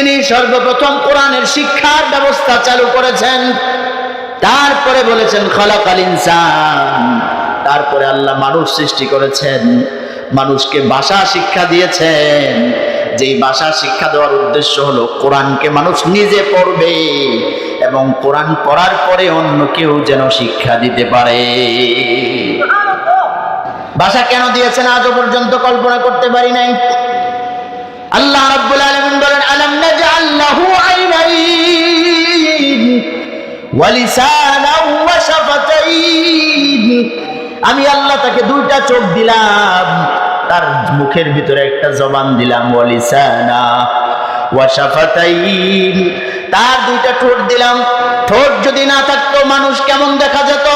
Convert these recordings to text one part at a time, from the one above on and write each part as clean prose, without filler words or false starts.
তিনি সর্বপ্রথম কোরআনের শিক্ষার ব্যবস্থা চালু করেছেন। তারপরে বলেছেন খালাকাল ইনসান, তারপরে আল্লাহ মানুষ সৃষ্টি করেছেন, মানুষকে ভাষা শিক্ষা দিয়েছেন। যেই ভাষা শিক্ষা দেওয়ার উদ্দেশ্য হলো কোরআনকে মানুষ নিজে পড়বে এবং কোরআন পড়ার পরে অন্য কেউ যেন শিক্ষা দিতে পারে। ভাষা কেন দিয়েছেন আজও পর্যন্ত কল্পনা করতে পারি নাই। আল্লাহ রাব্বুল আলামিন বলেন আলাম নাজআল লাহু আইনাইন ওয়া লিসানান ওয়া শাফাতাইন, আমি আল্লাহ তাকে দুইটা চোখ দিলাম, তার মুখের ভিতরে একটা জবান দিলাম, ওয়া লিসানা ওয়া শাফাতাইন, তার দুইটা ঠোঁট দিলাম। ঠোঁট যদি না থাকতো মানুষ কেমন দেখা যেত?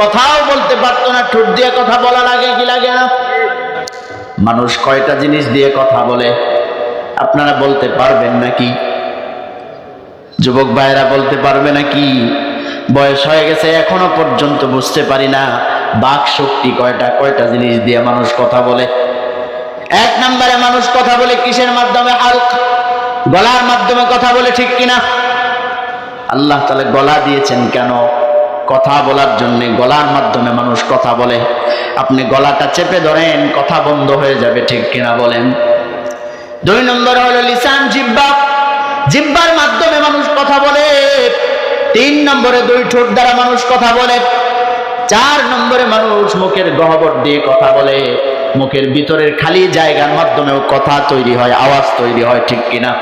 কথাও বলতে পারতো না। ঠোঁট দিয়ে কথা বলা লাগে কি লাগে না? মানুষ কয়টা জিনিস দিয়ে কথা বলে আপনারা বলতে পারবেন নাকি? যুবক ভাইরা বলতে পারবে নাকি? বয়স হয়ে গেছে এখনো পর্যন্ত বুঝতে পারি না বাক শক্তি কয়টা জিনিস দিয়ে মানুষ কথা বলে। এক নম্বরে মানুষ কথা বলে কিসের মাধ্যমে? হালক, গলার মাধ্যমে কথা বলে, ঠিক কিনা? আল্লাহ তাআলা গলা দিয়েছেন কেন? কথা বলার জন্য। গলার মাধ্যমে মানুষ কথা বলে। আপনি গলাটা চেপে ধরেন, কথা বন্ধ হয়ে যাবে, ঠিক কিনা বলেন? দুই নম্বর হলো লিসান, জিহ্বা, জিহ্বার মাধ্যমে মানুষ কথা বলে। তিন নম্বরে দুই ঠোঁট দ্বারা মানুষ কথা বলে। চার নম্বরে মানুষ মুখের গহ্বর দিয়ে কথা বলে। মুখের ভিতরের খালি জায়গার মাধ্যমেও কথা তৈরি হয়, আওয়াজ তৈরি হয়, ঠিক কিনা?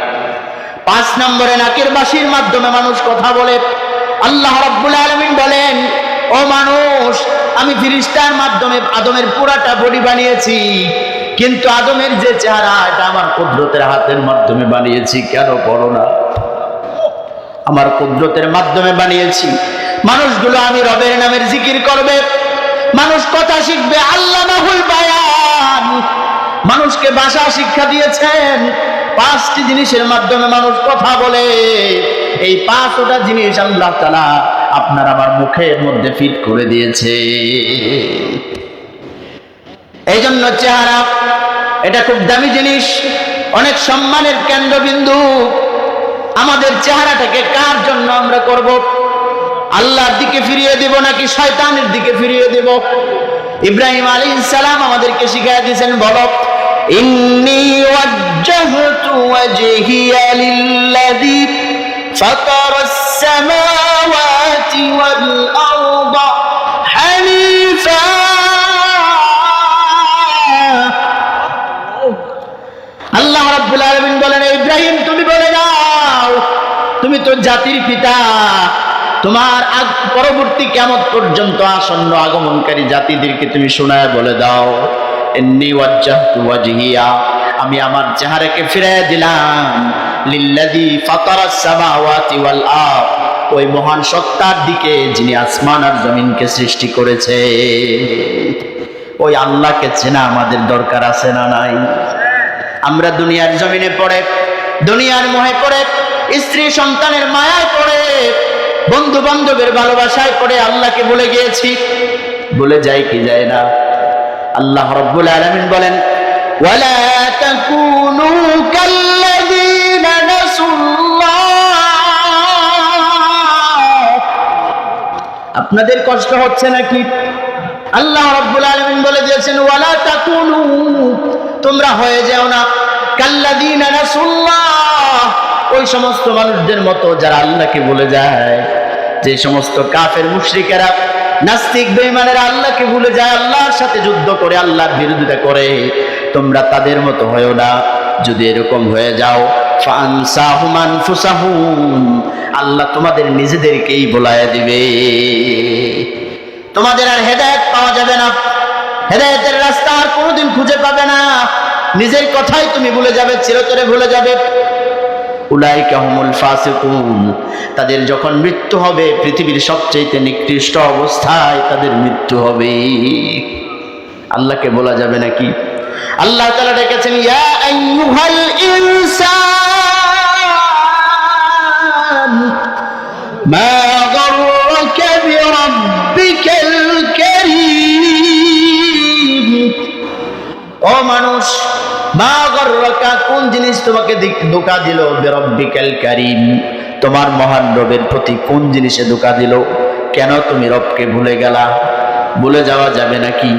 পাঁচ নম্বরে নাকের বাঁশির মাধ্যমে মানুষ কথা বলে। আল্লাহ রাব্বুল আলামিন বলেন, ও মানুষ, আমি ফেরেশতার মাধ্যমে আদমের পুরাটা বডি বানিয়েছি, কিন্তু আদমের যে চেহারা এটা আমার কুদরতের হাতের মাধ্যমে বানিয়েছি। কেন পড়ো না? আমার কুদরতের মাধ্যমে বানিয়েছি। মানুষগুলো আমি রবের নামের জিকির করবে, মানুষ কথা শিখবে। আল্লামাহুল বায়ান, মানুষকে ভাষা শিক্ষা দিয়েছেন। পাঁচটি জিনিসের মাধ্যমে মানুষ কথা বলে। এই পাঁচটা জিনিস আল্লাহ তাআলা আপনার আমার মুখের মধ্যে ফিট করে দিয়েছে। এই জন্য চেহারা এটা খুব দামি জিনিস, অনেক সম্মানের কেন্দ্রবিন্দু। আমাদের চেহারাটাকে কার জন্য আমরা করব? আল্লাহর দিকে ফিরিয়ে দেব নাকি শয়তানের দিকে ফিরিয়ে দেব? ইব্রাহিম আলাইহিস সালাম আমাদেরকে শিখিয়ে দিয়েছেন, বলো ইন্নী ওয়াজ্জাহতু ওয়াজহিয়া লিল্লাযী ফাতারাস সামাওয়াতি ওয়াল আরদা হানিফা। আল্লাহ রাব্বুল আলামিন বলেন, ইব্রাহিম তুমি বলে দাও, তুমি তো জাতির পিতা, তোমার পরবর্তী কিয়ামত পর্যন্ত আসন্ন আগমনকারী জাতিদেরকে তুমি শোনায় বলে দাও, ইন্নী ওয়াজ্জাহতু ওয়াজহিয়া, আমি আমার চেহারাকে ফিরিয়ে দিলাম, লিল্লাযী ফাতারাস সামাওয়াতি ওয়াল আরদ, ওই মহান সত্তার দিকে যিনি আসমান আর জমিনকে সৃষ্টি করেছে। ওই আল্লাহকে চেনা আমাদের দরকার আছে না নাই? আমরা দুনিয়ার জমিনে পড়ে, দুনিয়ার মোহে পড়ে, স্ত্রী সন্তানের মায়ায় পড়ে, বন্ধু বান্ধবের ভালোবাসায় পড়ে আল্লাহকে ভুলে গিয়েছি। ভুলে যাই কি যায় না? আল্লাহ রাব্বুল আলামিন বলেন, ওয়ালা তাকুনু কাল্লাযীনা নাসুল্লাহ। আপনাদের কষ্ট হচ্ছে নাকি? আল্লাহ রাব্বুল আলামিন বলে দিয়েছেন, ওয়ালা তাকুনু, তোমরা হয়ে যাও না কাল্লাযীনা নাসুল্লাহ, ওই সমস্ত মানুষদের মতো যারা আল্লাহকে ভুলে যায়। যে সমস্ত কাফের মুশরিকেরা, নাস্তিক বেঈমানেরা আল্লাহকে ভুলে যায়, আল্লাহর সাথে যুদ্ধ করে, আল্লাহর বিরোধিতা করে, তোমরা তাদের মতো হয়েও না। যদি এরকম হয়ে যাও, ফানসাহুম আনফুসাহুম, আল্লাহ তোমাদের নিজেদেরকেই ভুলাইয়া দিবে। তোমাদের আর হেদায়েত পাওয়া যাবে না, হেদায়েতের রাস্তা আর কোনোদিন খুঁজে পাবে না। নিজের কথাই তুমি ভুলে যাবে, চিরতরে ভুলে যাবে। উলাইকা হুমুল ফাসিকুন, তাদের যখন মৃত্যু হবে পৃথিবীর সবচেয়ে নিকৃষ্ট অবস্থায় তাদের মৃত্যু হবে। আল্লাহকে বলা যাবে নাকি? আল্লাহ তাআলা ডেকেছেন, ইয়া আইয়ুহাল ইনসান মা গাররাকা বিরাব্বিকাল কারীম। ও মানুষ, মা গররাকা, কোন জিনিস তোমাকে ধোঁকা দিল? বিরব্বিকাল কারীম, তোমার মহান রবের প্রতি কোন জিনিসে ধোঁকা দিল? কেন তুমি রবকে ভুলে গেলা? ভুলে যাওয়া যাবে নাকি?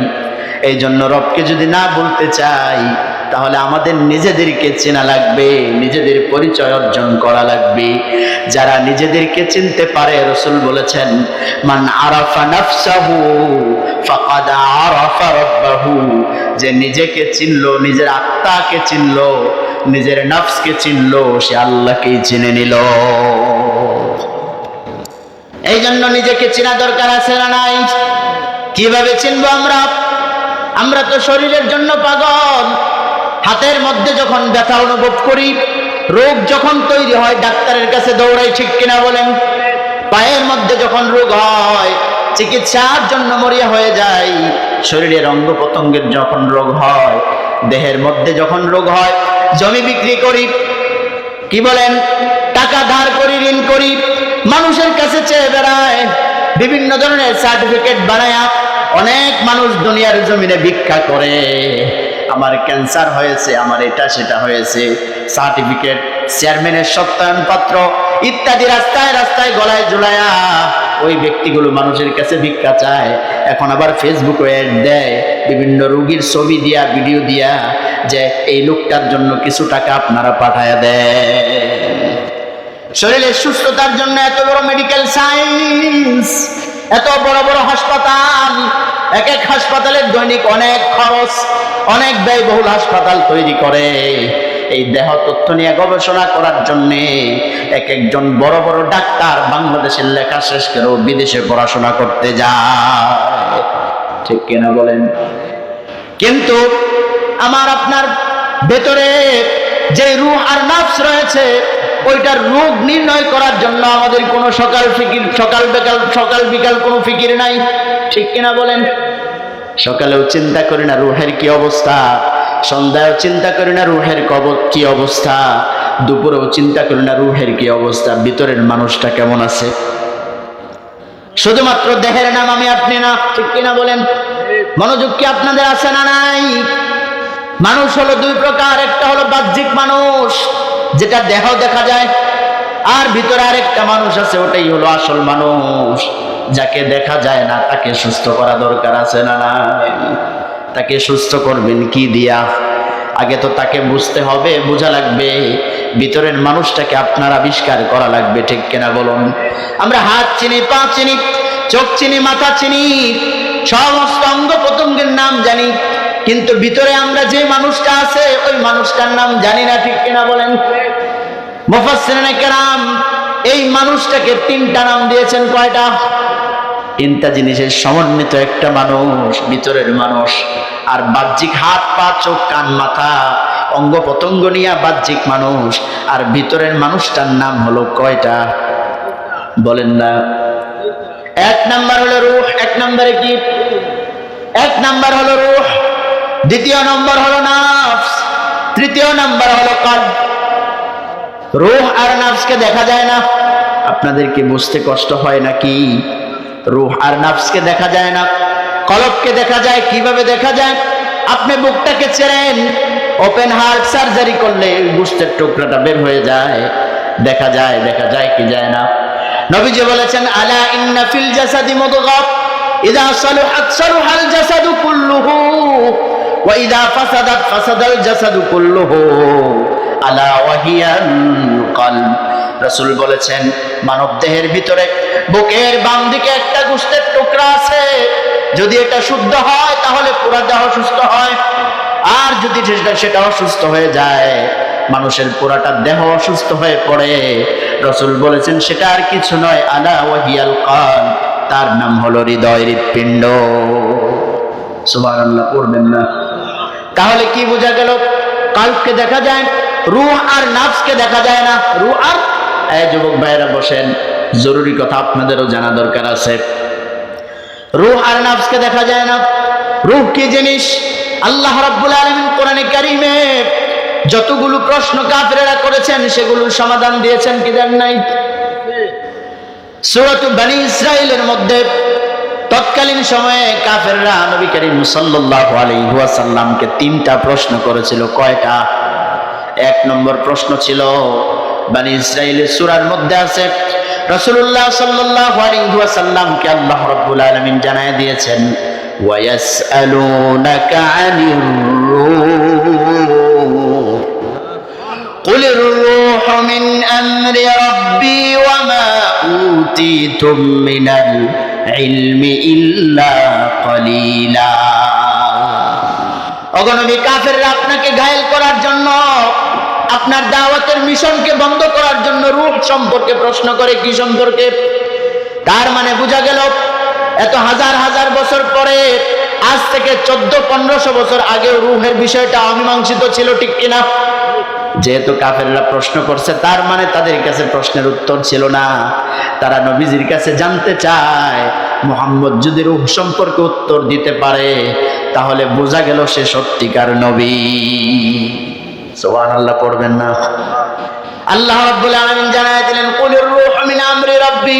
এই জন্য রবকে যদি না বলতে চাই, তাহলে আমাদের নিজেদেরকে চেনা লাগবে, নিজেদের পরিচয় অর্জন করা লাগবে। যারা নিজেদেরকে চিনতে পারে, রাসূল বলেছেন, মান আরাফা নাফসাহু ফাকাদ আরাফা রাব্বাহু, যে নিজেকে চিনলো, নিজের আত্মাকে চিনলো, নিজের নফসকে চিনলো, সে আল্লাহকেই চিনে নিল। এই জন্য নিজেকে চেনা দরকার আছে না নাই? কিভাবে চিনবো আমরা? আমরা তো শরীরের জন্য পাগল। হাতের মধ্যে যখন ব্যথা অনুভব করি, রোগ যখন তৈরি হয়, ডাক্তারের কাছে দৌড়াই, ঠিক কিনা বলেন? পায়ের মধ্যে যখন রোগ হয়, চিকিৎসার জন্য মরিয়া হয়ে যায়। শরীরের অঙ্গ প্রত্যঙ্গের যখন রোগ হয়, দেহের মধ্যে যখন রোগ হয়, জমি বিক্রি করি, কি বলেন, টাকা ধার করি, ঋণ করি, মানুষের কাছে চেয়ে বেড়ায়, বিভিন্ন ধরনের সার্টিফিকেট বানায় অনেক মানুষ দুনিয়ার জমিনে ভিক্ষা করে। আমার ক্যান্সার হয়েছে, আমার এটা সেটা হয়েছে, সার্টিফিকেট, চেয়ারম্যানের সত্যায়ন পত্র ইত্যাদি রাস্তায় রাস্তায় গলায় ঝুলায়া ওই ব্যক্তিগুলো মানুষের কাছে ভিক্ষা চায়। এখন আবার ফেসবুকে অ্যাড দেয়, বিভিন্ন রোগীর ছবি দিয়া, ভিডিও দিয়া, যে এই লোকটার জন্য কিছু টাকা আপনারা পাঠায়া দেন। শরীরের সুস্থতার জন্য এত বড় মেডিকেল সায়েন্স, এত বড় বড় হাসপাতাল, এক এক হাসপাতালের দৈনিক অনেক খরচ, অনেক ব্যয়বহুল হাসপাতাল তৈরি করে। এই দেহ তথ্য নিয়ে গবেষণা করার জন্য এক একজন বড় বড় ডাক্তার বাংলাদেশের লেখা শেষ করেও বিদেশে পড়াশোনা করতে যায়, ঠিক কিনা বলেন? কিন্তু আমার আপনার ভেতরে যে রূহ আর নফস রয়েছে, ওইটার রোগ নির্ণয় করার জন্য আমাদের কোনো সকাল বিকাল কোনো ফিকির নাই, ঠিক কিনা বলেন? সকালেও চিন্তা করি না রুহের কি অবস্থা, সন্ধ্যায়ও চিন্তা করি না রুহের কি অবস্থা, দুপুরেও চিন্তা করি না রুহের কি অবস্থা, ভিতরের মানুষটা কেমন আছে। শুধুমাত্র দেহের নাম আমি আপনি না, ঠিক কিনা বলেন? মনোযোগ কি আপনাদের আছে না নাই? মানুষ হলো দুই প্রকার, একটা হলো বাহ্যিক মানুষ, যেটা দেহ দেখা যায়, আর ভিতরে আরেকটা মানুষ আছে, ওটাই হলো আসল মানুষ, যাকে দেখা যায় না। তাকে সুস্থ করা দরকার আছে না না? তাকে সুস্থ করবেন কি দিয়া? আগে তো তাকে বুঝতে হবে, বোঝা লাগবে, ভিতরের মানুষটাকে আপনার আবিষ্কার করা লাগবে, ঠিক কিনা বলুন? আমরা হাত চিনি, পা চিনি, চোখ চিনি, মাথা চিনি, সমস্ত অঙ্গ প্রত্যঙ্গের নাম জানি, কিন্তু ভিতরে আমরা যে মানুষটা আছে ওই মানুষটার নাম জানি না, ঠিক কিনা বলেন? মুফাসসিরিনে কেরাম এই মানুষটাকে তিনটা নাম দিয়েছেন। কয়টা? তিনটা জিনিসের সমন্বিত একটা মানুষ, ভিতরের মানুষ। আর বাহ্যিক হাত পা চোখ কান মাথা অঙ্গ প্রত্যঙ্গ নিয়ে বাহ্যিক মানুষ, আর ভিতরের মানুষটার নাম হলো কয়টা? বলেন না। এক নাম্বার হলো রূহ। এক নম্বরে কি? এক নাম্বার হলো রূহ, দ্বিতীয় নম্বর হলো নফস, তৃতীয় নম্বর হলো কলব। রূহ আর নফসকে দেখা যায় না। আপনাদের কি বুঝতে কষ্ট হয় নাকি? রূহ আর নফসকে দেখা যায় না, কলবকে দেখা যায়। কিভাবে দেখা যায়? আপনি বুকটাকে ছেড়েন, ওপেন হার্ট সার্জারি করলে গোশতের টুকরাটা বের হয়ে যায়, দেখা যায়। দেখা যায় কি যায় না? নবীজি বলেছেন, আলা ইন্না ফিল জাসাদি মুদগাহ ইযা সালুহাত সালুহাল জাসাদু কুল্লুহু ওয়া ইযা ফাসাদাত ফাসাদাল জাসাদু কুল্লুহু আলা ওয়া হিয়াল কলব। রাসূল বলেছেন, মানব দেহের ভিতরে বুকের বাম দিকে একটা গোশতের টুকরা আছে, যদি এটা শুদ্ধ হয় তাহলে পুরো দেহ সুস্থ হয়, আর যদি সেটা অসুস্থ হয়ে যায়, মানুষের পুরাটা দেহ অসুস্থ হয়ে পড়ে। রাসূল বলেছেন সেটা আর কিছু নয়, আলা ওয়া হিয়াল কলব, তার নাম হলো হৃদয়, হৃৎপিণ্ড। সুবহানাল্লাহ পড়বেন না? তাহলে কি বোঝা গেল? কলবকে দেখা যায়, রূহ আর নফসকে দেখা যায় না। রূহ আর, এই যুবক ভাইরা বসেন, জরুরি কথা আপনাদেরও জানা দরকার আছে। রূহ আর নফসকে দেখা যায় না। রূহ কি জিনিস? আল্লাহ রাব্বুল আলামিন কোরআনে কারীমে যতগুলো প্রশ্ন কাফেররা করেছেন সেগুলোর সমাধান দিয়েছেন, কি দেন নাই? সূরা বনী ইসরাঈলের মধ্যে তৎকালীন তৎকালীন সময়ে কাফেররা নবী করিম সাল্লাল্লাহু আলাইহি ওয়াসাল্লামকে তিনটা প্রশ্ন করেছিল। কয়টা? এক নম্বর প্রশ্ন ছিল, বনি ইসরাইলের সূরার মধ্যে আছে, রাসূলুল্লাহ সাল্লাল্লাহু আলাইহি ওয়াসাল্লামকে আল্লাহ রাব্বুল আলামিন জানায় দিয়েছেন, ওয়া ইয়াসআলুনাকা আনির রূহ কুলির রূহু মিন আমরি রাব্বি ওয়া মা উতীতুম মিনাল ইলমি ইল্লা কলিলা। অগণবী কাফেররা আপনাকে ঘায়েল করার জন্য, আপনার দাওয়াতের মিশনকে বন্ধ করার জন্য রূহ সম্পর্কে প্রশ্ন করে। কি সম্পর্কে? তার মানে বোঝা গেল এত হাজার হাজার বছর পরে, আজ থেকে 1400-1500 বছর আগেও রূহের বিষয়টা অমীমাংসিত ছিল, ঠিক কিনা? যেহেতু কাফেররা প্রশ্ন করছে, তার মানে তাদের কাছে প্রশ্নের উত্তর ছিল না। তারা নবীজির কাছে জানতে চায়, মুহাম্মদ যদি রূহ সম্পর্কে উত্তর দিতে পারে তাহলে বোঝা গেল সে সত্যিকার নবী। সুবহানাল্লাহ পড়বেন না? আল্লাহ রাব্বুল আলামিন জানায় দিলেন, কুলির রূহু মিন আমরি রাব্বি,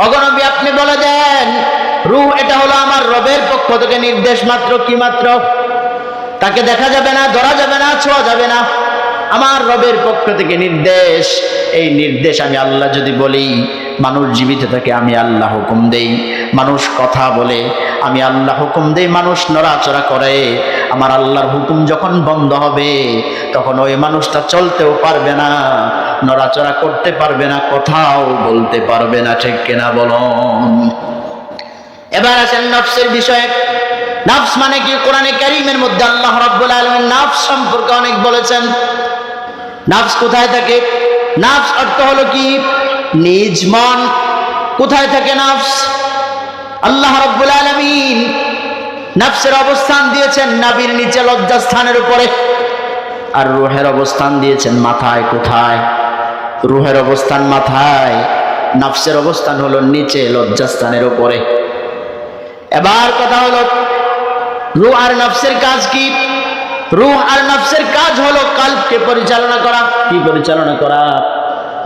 অগণবী আপনি বলে দেন, রূহ এটা হলো আমার রবের পক্ষ থেকে নির্দেশ মাত্র। কি মাত্র? তাকে দেখা যাবে না, ধরা যাবে না, ছোঁয়া যাবে না, আমার রবের পক্ষ থেকে নির্দেশ। এই নির্দেশ আমি আল্লাহ যদি বলি, মানুষ জীবিত থাকে আমি আল্লাহ হুকুম দেই, মানুষ কথা বলে আমি আল্লাহ হুকুম দেই, মানুষ নড়াচড়া করে, আমার আল্লাহর হুকুম যখন বন্ধ হবে তখন ওই মানুষটা চলতেও পারবে না, নড়াচড়া করতে পারবে না, কথাও বলতে পারবে না, ঠিক কিনা বলুন? এবার আসেন নফসের বিষয়ে। নফস মানে কি? কোরআনে কারীমের মধ্যে আল্লাহ রাব্বুল আলামিন নফস সম্পর্কে অনেক বলেছেন। নফস কোথায় থাকে? নফস অর্থ হলো কি? নিজ মন। কোথায় থাকে নফস? আল্লাহ রাব্বুল আলামিন নফসের অবস্থান দিয়েছেন নাভির নিচে লজ্জাস্থানের উপরে, আর রূহের অবস্থান দিয়েছেন মাথায়। কোথায়? রূহের অবস্থান মাথায়, নফসের অবস্থান হলো নিচে লজ্জাস্থানের উপরে। এবার কথা হলো, রূহ আর নফসের কাজ কি? রূহ আর নফসের কাজ হলো কলবকে পরিচালনা করা। কি পরিচালনা করা?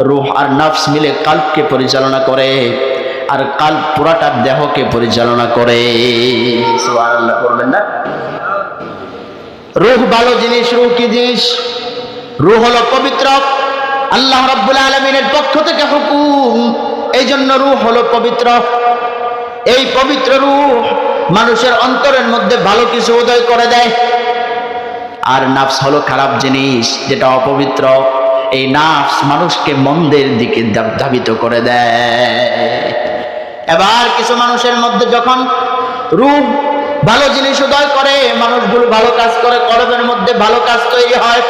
রূহ আর নফস মিলে কলবকে পরিচালনা করে, আর কলব পুরাটা দেহকে পরিচালনা করে। সুবহানাল্লাহ করবেন না? রূহ ভালো জিনিস। রূহ কি জিনিস? রূহ হলো পবিত্র, আল্লাহ রাব্বুল আলামিনের পক্ষ থেকে হুকুম, এই জন্য রূহ হলো পবিত্র। এই পবিত্র রূহ মানুষের অন্তরের মধ্যে ভালো কিছু উদয় করে দেয়। আর নফস হলো খারাপ জিনিস, যেটা অপবিত্র। এই নফস মানুষকে মন্দের দিকে ধাবিত করে দেয়। এবার কিছু মানুষের মধ্যে যখন রূহ ভালো জিনিস উদয় করে, মানুষগুলো ভালো কাজ করে, কলবের মধ্যে ভালো কাজ তৈরি হয়,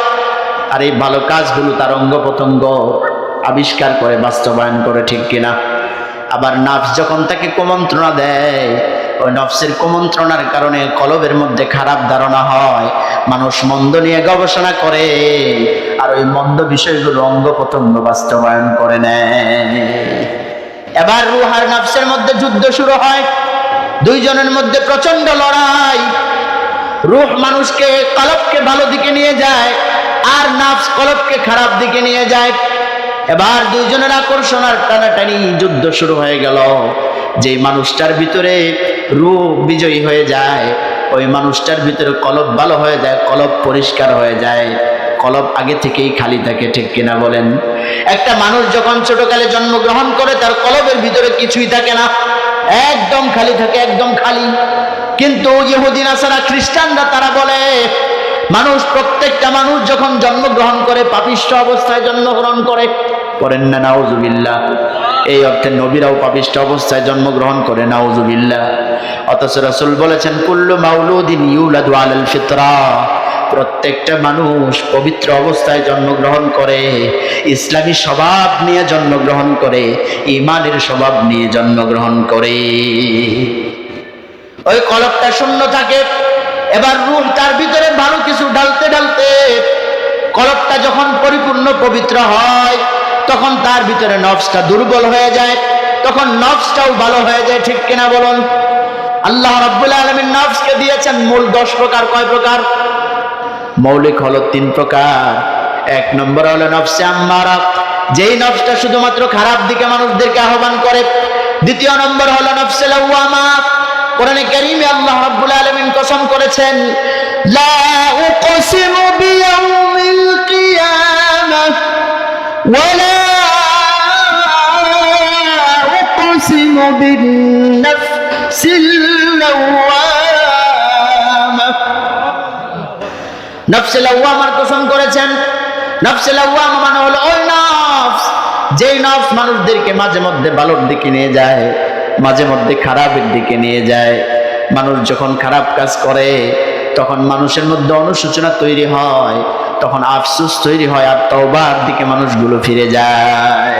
আর এই ভালো কাজগুলো তার অঙ্গ প্রত্যঙ্গ আবিষ্কার করে, বাস্তবায়ন করে, ঠিক কিনা? আবার নফস যখন তাকে কুমন্ত্রণা দেয়, ওই নফসের কুমন্ত্রণার কারণে কলবের মধ্যে খারাপ ধারণা হয়, মানুষ মন্দ নিয়ে গবেষণা করে, আর ওই মন্দ বিষয়গুলো অঙ্গ প্রত্যঙ্গ বাস্তবায়ন করে নেয়। এবার রূহ আর নফসের মধ্যে যুদ্ধ শুরু হয়, দুইজনের মধ্যে প্রচন্ড লড়াই। রূহ মানুষকে, কলবকে ভালো দিকে নিয়ে যায়, আর নফস কলবকে খারাপ দিকে নিয়ে যায়। এবার দুইজনের আকর্ষণ আর টানাটানি যুদ্ধ শুরু হয়ে গেল। যে মানুষটার ভিতরে রূহ বিজয়ী হয়ে যায়, ওই মানুষটার ভিতরে কলব ভালো হয়ে যায়, কলব পরিষ্কার হয়ে যায়, কলব আগে থেকেই খালি থাকে, ঠিক কিনা বলেন? একটা মানুষ যখন ছোটকালে জন্মগ্রহণ করে, তার কলবের ভিতরে কিছুই থাকে না, একদম খালি থাকে, একদম খালি। কিন্তু ইহুদি নাসারা খ্রিস্টানরা তারা বলে, মানুষ, প্রত্যেকটা মানুষ যখন জন্মগ্রহণ করে পাপিষ্ঠ অবস্থায় জন্মগ্রহণ করে। করেন না? নাউজুবিল্লাহ। এই অর্থে নবীরাও পাপিষ্ঠ অবস্থায় জন্মগ্রহণ করে, নাউজুবিল্লাহ। অথচ রাসূল বলেছেন, কুল্লু মাউলুদিন ইউলাদু আলাল ফিতরা, প্রত্যেকটা মানুষ পবিত্র অবস্থায় জন্মগ্রহণ করে, ইসলামী স্বভাব নিয়ে জন্মগ্রহণ করে, ঈমানের স্বভাব নিয়ে জন্মগ্রহণ করে। ওই কলবটা শূন্য থাকে। এবার রূহ তার ভিতরে ভালো কিছু ঢালতে ঢালতে কলবটা যখন পরিপূর্ণ পবিত্র হয়, তখন তার ভিতরে নফসটা দুর্বল হয়ে যায়, তখন নফসটাও ভালো হয়ে যায়, ঠিক কিনা বলুন? আল্লাহ রাব্বুল আলামিন নফসকে দিয়েছেন মূল 10 প্রকার। কয় প্রকার? মৌলিক হলো 3 প্রকার। এক নম্বর হলো নফসে আম্মারা, যেই নফসটা শুধুমাত্র খারাপ দিকে মানুষদেরকে আহ্বান করে। দ্বিতীয় নম্বর হলো নফসে লাওয়ামা, কোরআনে কারীমে আল্লাহ রাব্বুল আলামিন কসম করেছেন, লা উকসিমু বিয়াউমিল কিয়ামাহ ওয়া লা উকসিমু বিন-নাফসিল লাওয়ামাহ। নফসে লাওয়ামার কসম করেছেন। নফসে লাওয়ামা মানে হলো ওই নফস, যেই নফস মানুষদেরকে মাঝে মধ্যে ভালোর দিকে নিয়ে যায়, মাঝে মধ্যে খারাপের দিকে নিয়ে যায়। মানুষ যখন খারাপ কাজ করে তখন মানুষের মধ্যে অনুশোচনা তৈরি হয়, তখন আফসোস তৈরি হয়, আর তওবার দিকে মানুষগুলো ফিরে যায়।